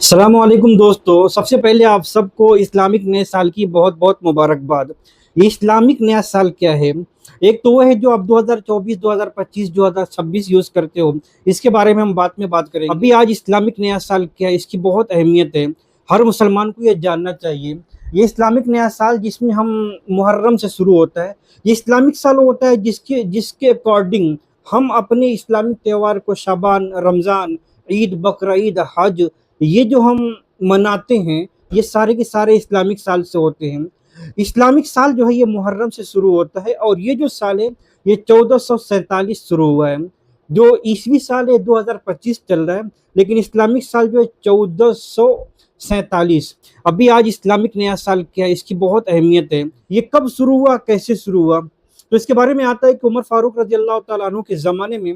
السلام علیکم دوستو، سب سے پہلے آپ سب کو اسلامک نئے سال کی بہت بہت مبارکباد۔ یہ اسلامک نیا سال کیا ہے؟ ایک تو وہ ہے جو آپ 2024 2025 2026 یوز کرتے ہو، اس کے بارے میں ہم بعد میں بات کریں گے۔ ابھی آج اسلامک نیا سال کیا ہے، اس کی بہت اہمیت ہے، ہر مسلمان کو یہ جاننا چاہیے۔ یہ اسلامک نیا سال جس میں ہم محرم سے شروع ہوتا ہے، یہ اسلامک سال ہوتا ہے جس کے اکارڈنگ ہم اپنے اسلامک تہوار کو شعبان، رمضان، عید، بقرعید، حج، یہ جو ہم مناتے ہیں یہ سارے کے سارے اسلامک سال سے ہوتے ہیں۔ اسلامک سال جو ہے یہ محرم سے شروع ہوتا ہے، اور یہ جو سال ہے یہ 1447 شروع ہوا ہے۔ جو عیسوی سال ہے 2025 چل رہا ہے، لیکن اسلامک سال جو ہے 1447۔ ابھی آج اسلامک نیا سال کیا ہے، اس کی بہت اہمیت ہے۔ یہ کب شروع ہوا، کیسے شروع ہوا؟ تو اس کے بارے میں آتا ہے کہ عمر فاروق رضی اللہ تعالیٰ عنہ کے زمانے میں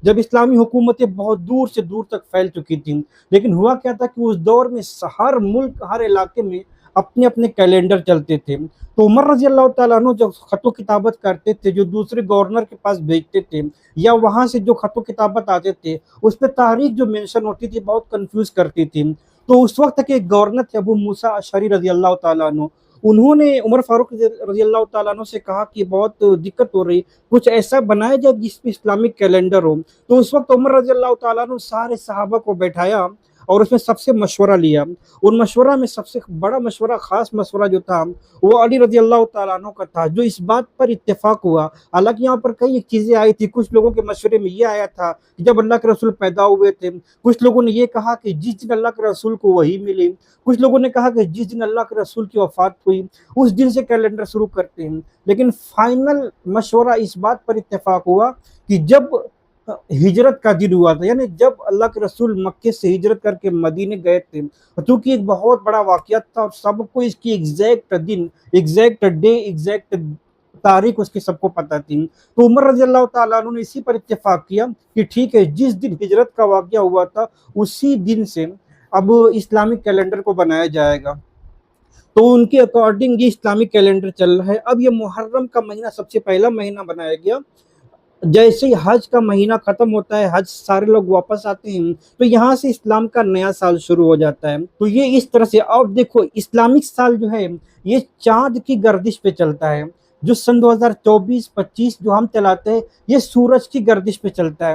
جب اسلامی حکومتیں بہت دور سے دور تک پھیل چکی تھیں، لیکن ہوا کیا تھا کہ اس دور میں ہر ملک، ہر علاقے میں اپنے اپنے کیلنڈر چلتے تھے۔ تو عمر رضی اللہ تعالیٰ عنہ جب خط و کتابت کرتے تھے، جو دوسرے گورنر کے پاس بھیجتے تھے، یا وہاں سے جو خط و کتابت آتے تھے، اس پہ تاریخ جو مینشن ہوتی تھی بہت کنفیوز کرتی تھی۔ تو اس وقت کے ایک گورنر تھے ابو موسیٰ اشعری رضی اللہ تعالیٰ عنہ، انہوں نے عمر فاروق رضی اللہ تعالیٰ عنہ سے کہا کہ بہت دقت ہو رہی، کچھ ایسا بنایا جائے جس میں اسلامک کیلنڈر ہو۔ تو اس وقت عمر رضی اللہ تعالیٰ عنہ سارے صحابہ کو بیٹھایا اور اس میں سب سے مشورہ لیا۔ ان مشورہ میں سب سے بڑا مشورہ، خاص مشورہ جو تھا وہ علی رضی اللہ تعالیٰ عنہ کا تھا، جو اس بات پر اتفاق ہوا۔ حالانکہ یہاں پر کئی چیزیں آئی تھی، کچھ لوگوں کے مشورے میں یہ آیا تھا کہ جب اللہ کے رسول پیدا ہوئے تھے، کچھ لوگوں نے یہ کہا کہ جس دن اللہ کے رسول کو وحی ملی، کچھ لوگوں نے کہا کہ جس دن اللہ کے رسول کی وفات ہوئی اس دن سے کیلنڈر شروع کرتے ہیں۔ لیکن فائنل مشورہ اس بات پر اتفاق ہوا کہ جب ہجرت کا دن ہوا تھا، یعنی جب اللہ کے رسول مکے سے ہجرت کر کے مدینے گئے تھے، چونکہ ایک بہت بڑا واقعہ تھا اور سب کو اس کی ایگزیکٹ دن، ایگزیکٹ ڈے، ایگزیکٹ تاریخ اس کی سب کو پتہ تھی۔ تو عمر رضی اللہ تعالیٰ عنہ نے اسی پر اتفاق کیا کہ ٹھیک ہے، جس دن ہجرت کا واقعہ ہوا تھا اسی دن سے اب اسلامک کیلنڈر کو بنایا جائے گا۔ تو ان کے اکارڈنگ یہ اسلامک کیلنڈر چل رہا ہے۔ اب یہ محرم کا مہینہ سب سے پہلا مہینہ بنایا گیا۔ جیسے ہی حج کا مہینہ ختم ہوتا ہے، حج سارے لوگ واپس آتے ہیں، تو یہاں سے اسلام کا نیا سال شروع ہو جاتا ہے۔ تو یہ اس طرح سے، اور دیکھو اسلامک سال جو ہے یہ چاند کی گردش پہ چلتا ہے۔ جو سن 2024-25 جو ہم چلاتے ہیں یہ سورج کی گردش پہ چلتا ہے۔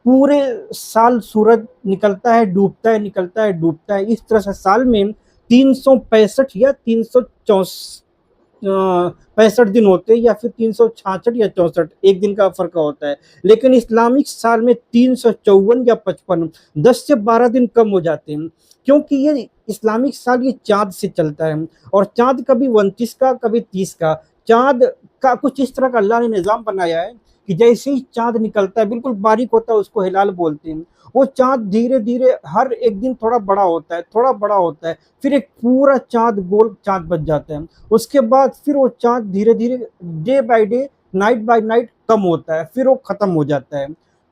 پورے سال سورج نکلتا ہے، ڈوبتا ہے، نکلتا ہے، ڈوبتا ہے، اس طرح سے سال میں 365 یا 365 دن ہوتے ہیں، یا پھر 366 یا 64، ایک دن کا فرق ہوتا ہے۔ لیکن اسلامک سال میں 354 یا 55، 10 سے 12 دن کم ہو جاتے ہیں، کیونکہ یہ اسلامک سال یہ چاند سے چلتا ہے، اور چاند کبھی 29 کا، کبھی 30 کا، چاند کا کچھ اس طرح کا اللہ نے نظام بنایا ہے کہ جیسے ہی چاند نکلتا ہے بالکل باریک ہوتا ہے، اس کو ہلال بولتے ہیں۔ وہ چاند دھیرے دھیرے ہر ایک دن تھوڑا بڑا ہوتا ہے، تھوڑا بڑا ہوتا ہے، پھر ایک پورا چاند گول چاند بن جاتا ہے۔ اس کے بعد پھر وہ چاند دھیرے دھیرے day by day, night by night کم ہوتا ہے، پھر وہ ختم ہو جاتا ہے۔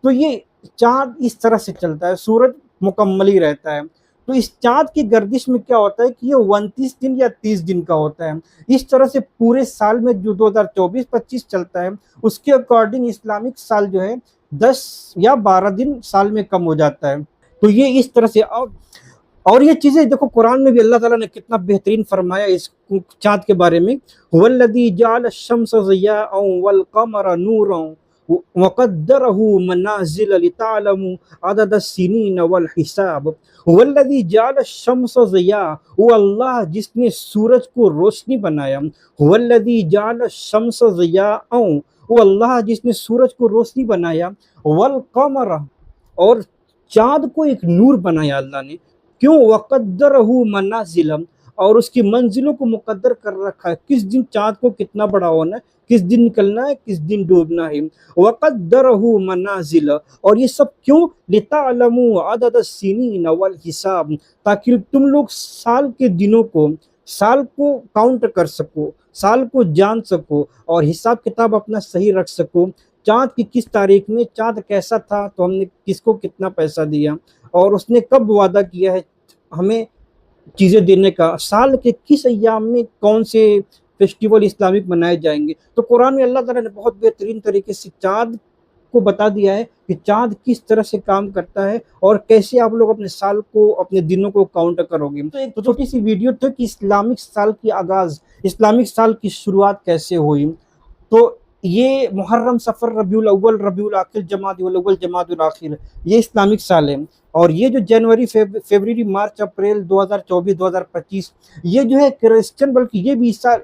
تو یہ چاند اس طرح سے چلتا ہے، سورج مکمل ہی رہتا ہے۔ تو اس چاند کی گردش میں کیا ہوتا ہے کہ یہ 29 دن یا 30 دن کا ہوتا ہے۔ اس طرح سے پورے سال میں جو 2024-25 چلتا ہے اس کے اکارڈنگ اسلامک سال جو ہے 10 یا 12 دن سال میں کم ہو جاتا ہے۔ تو یہ اس طرح سے، اور یہ چیزیں دیکھو قرآن میں بھی اللہ تعالیٰ نے کتنا بہترین فرمایا اس چاند کے بارے میں۔ هُوَ الَّذِي جَعَلَ الشَّمْسَ ضِيَاءً وَالْقَمَرَ نُورًا وَقَدَّرَهُ مَنَازِلَ لِتَعْلَمُوا عَدَدَ السِّنِينَ وَالْحِسَابَ۔ هُوَ الَّذِي جَعَلَ الشَّمْسَ ضِيَاءً، وہ اللہ جس نے سورج کو روشنی بنایا۔ هُوَ الَّذِي جَعَلَ الشَّمْسَ ضِيَاءً، وہ اللہ جس نے سورج کو روشنی بنایا، وَالْقَمَرَ، اور چاند کو ایک نور بنایا اللہ نے۔ کیوں؟ وَقَدَّرَهُ مَنَازِلَ، اور اس کی منزلوں کو مقدر کر رکھا ہے، کس دن چاند کو کتنا بڑا ہونا ہے، کس دن نکلنا ہے، کس دن ڈوبنا ہے۔ وَقَدَّرَهُ مَنَازِلَ، اور یہ سب کیوں؟ لِتَعْلَمُوا عَدَدَ السِّنِينَ وَالْحِسَابِ، تاکہ تم لوگ سال کے دنوں کو، سال کو کاؤنٹ کر سکو، سال کو جان سکو، اور حساب کتاب اپنا صحیح رکھ سکو۔ چاند کی کس تاریخ میں چاند کیسا تھا، تو ہم نے کس کو کتنا پیسہ دیا، اور اس نے کب وعدہ کیا ہے ہمیں چیزیں دینے کا، سال کے کس ایام میں کون سے فیسٹیول اسلامک منائے جائیں گے۔ تو قرآن میں اللہ تعالیٰ نے بہت بہترین طریقے سے چاند کو بتا دیا ہے کہ چاند کس طرح سے کام کرتا ہے اور کیسے آپ لوگ اپنے سال کو اپنے دنوں کو کاؤنٹ کرو گے. تو ایک چھوٹی سی ویڈیو تھا کہ اسلامک سال کی آغاز، اسلامک سال کی شروعات کیسے ہوئی. تو یہ محرم، صفر، ربیع الاول، ربیع الاخر، جمادی الاول، جمادی الاخر، یہ اسلامک سال ہے. اور یہ جو جنوری، فیبروری، مارچ، اپریل 2024 2025 یہ جو ہے کرسچن، بلکہ یہ بھی سال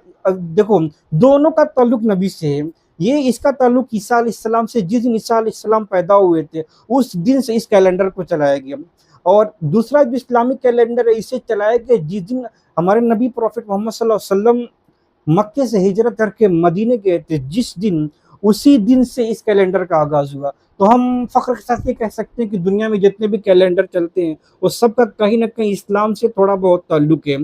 دیکھو دونوں کا تعلق نبی سے ہے. یہ اس کا تعلق عیسیٰ علیہ السلام سے، جس دن عیسیٰ علیہ السلام پیدا ہوئے تھے اس دن سے اس کیلنڈر کو چلایا گیا. اور دوسرا جو اسلامک کیلنڈر ہے اسے چلایا گیا جس دن ہمارے نبی پروفٹ محمد صلی اللہ علیہ وسلم مکے سے ہجرت کر کے مدینے گئے تھے، جس دن اسی دن سے اس کیلنڈر کا آغاز ہوا. تو ہم فخر کے ساتھ یہ کہہ سکتے ہیں کہ دنیا میں جتنے بھی کیلنڈر چلتے ہیں وہ سب کا کہیں نہ کہیں اسلام سے تھوڑا بہت تعلق ہے.